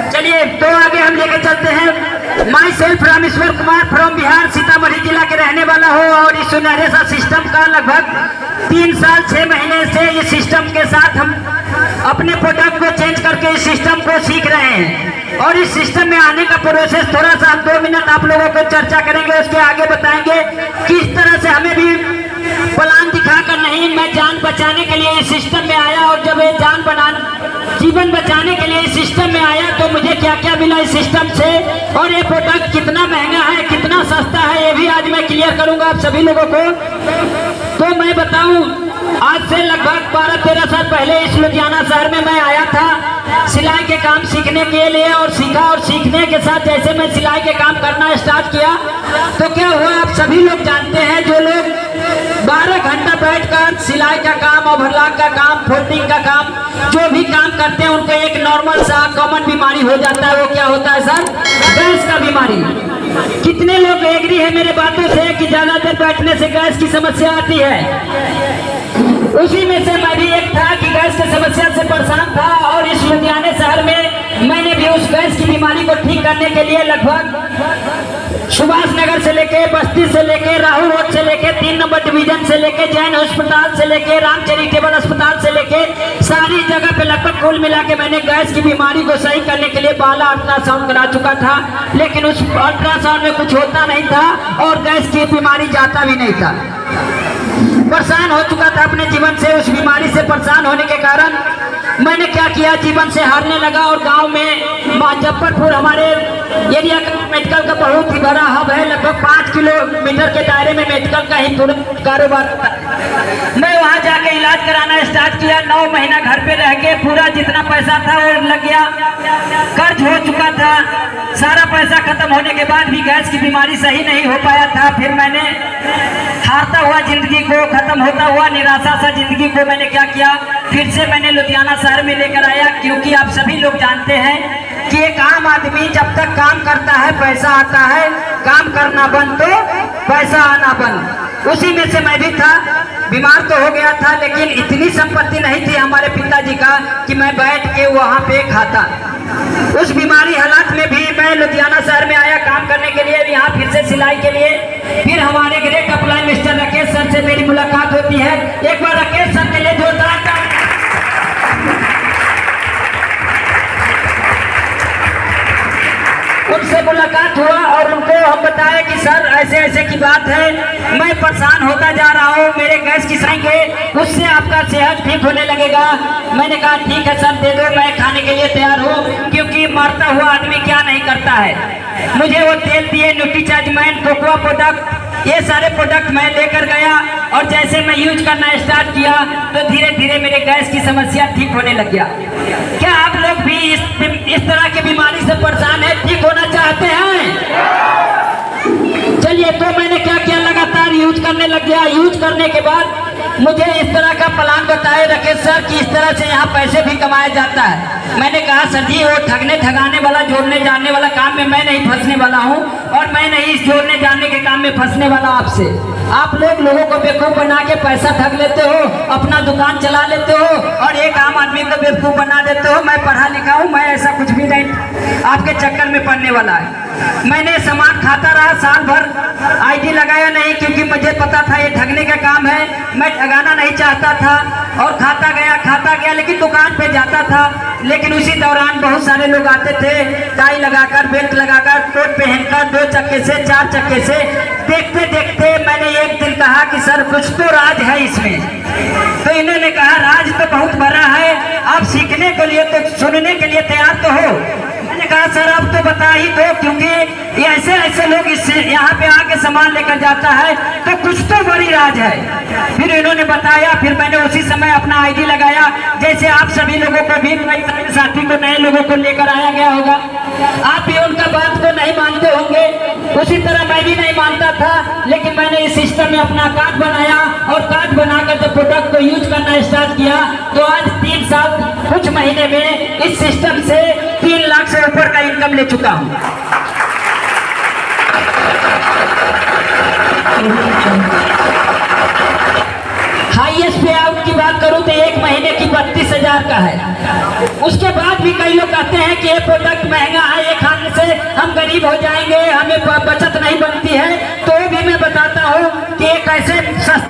चलिए तो आगे हम लेकर चलते हैं। My self Rameshwar Kumar from Bihar, Sitamarhi जिला के रहने वाला हो और इस सुनहरे सा सिस्टम का लगभग 3 साल 6 महीने से इस सिस्टम के साथ हम अपने प्रोडक्ट को चेंज करके इस सिस्टम को सीख रहे हैं। और इस सिस्टम में आने का प्रोसेस थोड़ा सा 2 मिनट आप लोगों को चर्चा करेंगे, उसके आगे बताएंगे किस तरह से हमें भी प्लान दिखाकर नहीं, मैं जान बचाने के लिए इस सिस्टम में आया और जब ये जीवन बचाने के लिए इस सिस्टम में आया तो मुझे क्या क्या मिला इस सिस्टम से, और ये प्रोडक्ट कितना महंगा है कितना सस्ता है ये भी आज मैं क्लियर करूंगा आप सभी लोगों को। तो मैं बताऊं, आज से लगभग 12-13 साल पहले इस लुधियाना शहर में मैं आया था सिलाई के काम सीखने के लिए, और सीखा और सीखने के साथ जैसे मैं सिलाई के काम करना स्टार्ट किया तो क्या हुआ आप सभी लोग जानते हैं, जो लोग 12 घंटा बैठकर सिलाई का काम, ओवरलॉक का काम, फोल्डिंग का काम, जो भी काम करते हैं उनको एक नॉर्मल सा कॉमन बीमारी हो जाता है। वो क्या होता है सर? गैस का बीमारी। कितने लोग एग्री है मेरे बातों से कि ज्यादा देर बैठने से गैस की समस्या आती है? उसी में से मैं भी एक था कि गैस की समस्या से परेशान था, और इस लुधियाना शहर में मैंने भी उस गैस की बीमारी को ठीक करने के लिए लगभग सुभाष नगर से लेके, बस्ती से लेके, राहुल रोड से लेके, 3 नंबर डिवीजन से लेके, जैन अस्पताल से लेके, राम चैरिटेबल अस्पताल से लेके सारी जगह पे लगभग कुल मिला के मैंने गैस की बीमारी को सही करने के लिए 12 अल्ट्रासाउंड करा चुका था, लेकिन उस अल्ट्रासाउंड में कुछ होता नहीं था और गैस की बीमारी जाता भी नहीं था। परेशान हो चुका था अपने जीवन से। उस बीमारी से परेशान होने के कारण मैंने क्या किया, जीवन से हारने लगा, और गांव में मुजफ्फरपुर हमारे एरिया का मेडिकल का बहुत ही बड़ा हब है, लगभग 5 किलोमीटर के दायरे में मेडिकल का ही तुरंत कारोबार था। मैं वहां जाके इलाज कराना स्टार्ट किया। 9 महीना घर पे रह के पूरा जितना पैसा था वो लग गया, कर्ज हो चुका था, सारा पैसा खत्म होने के बाद भी गैस की बीमारी सही नहीं हो पाया था। फिर मैंने हारता हुआ जिंदगी को, खत्म होता हुआ निराशा सा जिंदगी को मैंने क्या किया, फिर से मैंने लुधियाना शहर में लेकर आया, क्योंकि आप सभी लोग जानते हैं कि एक आम आदमी जब तक काम करता है पैसा आता है, काम करना बंद तो पैसा आना बंद। उसी में से मैं भी था, बीमार तो हो गया था, लेकिन इतनी संपत्ति नहीं थी हमारे पिताजी का कि मैं बैठ के वहाँ पे खाता। उस बीमारी हालात में भी मैं लुधियाना शहर में आया काम करने के लिए, यहाँ फिर से सिलाई के लिए। फिर हमारे great upline mister Rakesh sir से मेरी मुलाकात होती है। एक बार राकेश सर के लिए जोरदार उनसे मुलाकात हुआ और उनको हम बताए कि सर ऐसे ऐसे की बात है, मैं परेशान होता जा रहा हूँ, मेरे गैस की साइके उससे आपका सेहत ठीक होने लगेगा। मैंने कहा ठीक है सर दे दो, मैं खाने के लिए तैयार हूँ, क्योंकि मरता हुआ आदमी क्या नहीं करता है। मुझे वो तेल दिए, न्यूट्रीचार्जमेंट, कोकोआ प्रोडक्ट, ये सारे प्रोडक्ट मैं लेकर गया, और जैसे मैं यूज करना स्टार्ट किया तो धीरे धीरे मेरे गैस की समस्या ठीक होने लग गया। क्या आप लोग भी इस तरह की बीमारी से परेशान है, ठीक होना चाहते हैं? चलिए, तो मैंने क्या किया, लगातार यूज करने लग गया। यूज करने के बाद मुझे इस तरह का प्लान बताए राकेश सर कि इस तरह से यहाँ पैसे भी कमाया जाता है। मैंने कहा सर जी वो ठगने ठगाने वाला, जोड़ने जानने वाला काम में मैं नहीं फंसने वाला हूँ, और मैं नहीं इस जोड़ने जानने के काम में फंसने वाला आपसे। आप लोगों को बेवकूफ बना के पैसा ठग लेते हो, अपना दुकान चला लेते हो, और एक आम आदमी को बेवकूफ बना देते हो। मैं पढ़ा लिखा हूँ, मैं ऐसा कुछ भी नहीं आपके चक्कर में पड़ने वाला है। मैंने सामान खाता रहा साल भर, आईडी लगाया नहीं, क्योंकि मुझे पता था ये ठगने का काम है, मैं ठगाना नहीं चाहता था, और खाता गया, लेकिन दुकान पे जाता था। लेकिन उसी दौरान बहुत सारे लोग आते थे, टाई लगाकर, बेल्ट लगाकर, कोट पहनकर, 2 चक्के से 4 चक्के से। देखते देखते मैंने एक दिन कहा कि सर कुछ तो राज है इसमें। तो इन्होंने कहा राज तो बहुत बड़ा है, आप सीखने के लिए तो सुनने के लिए तैयार तो हो? मैंने कहा सर आप तो बता ही दो, क्योंकि ये ऐसे ऐसे लोग इससे यहाँ पे आके सामान लेकर जाता है, तो कुछ तो बड़ी राज है। फिर इन्होंने बताया, फिर मैंने उसी समय अपना आईडी लगाया। जैसे आप सभी लोगों को भी साथी को, नए लोगों को लेकर आया गया होगा, आप भी उनका बात को नहीं मानते होंगे, उसी तरह मैं भी नहीं मानता था। लेकिन मैंने इस सिस्टम में अपना कार्ड बनाया, और कार्ड बनाकर जब प्रोडक्ट को यूज करना स्टार्ट किया तो आज 3 साल कुछ महीने में इस सिस्टम से 3 लाख से ऊपर का इनकम ले चुका हूँ। हाईएस्ट पे आउट की बात करूं तो 1 महीने की 32,000 का है। उसके बाद भी कई लोग कहते हैं कि ये प्रोडक्ट महंगा है, ये खाने से हम गरीब हो जाएंगे, हमें बचत नहीं बनती है। तो भी मैं बताता हूँ कि ये कैसे सस्ता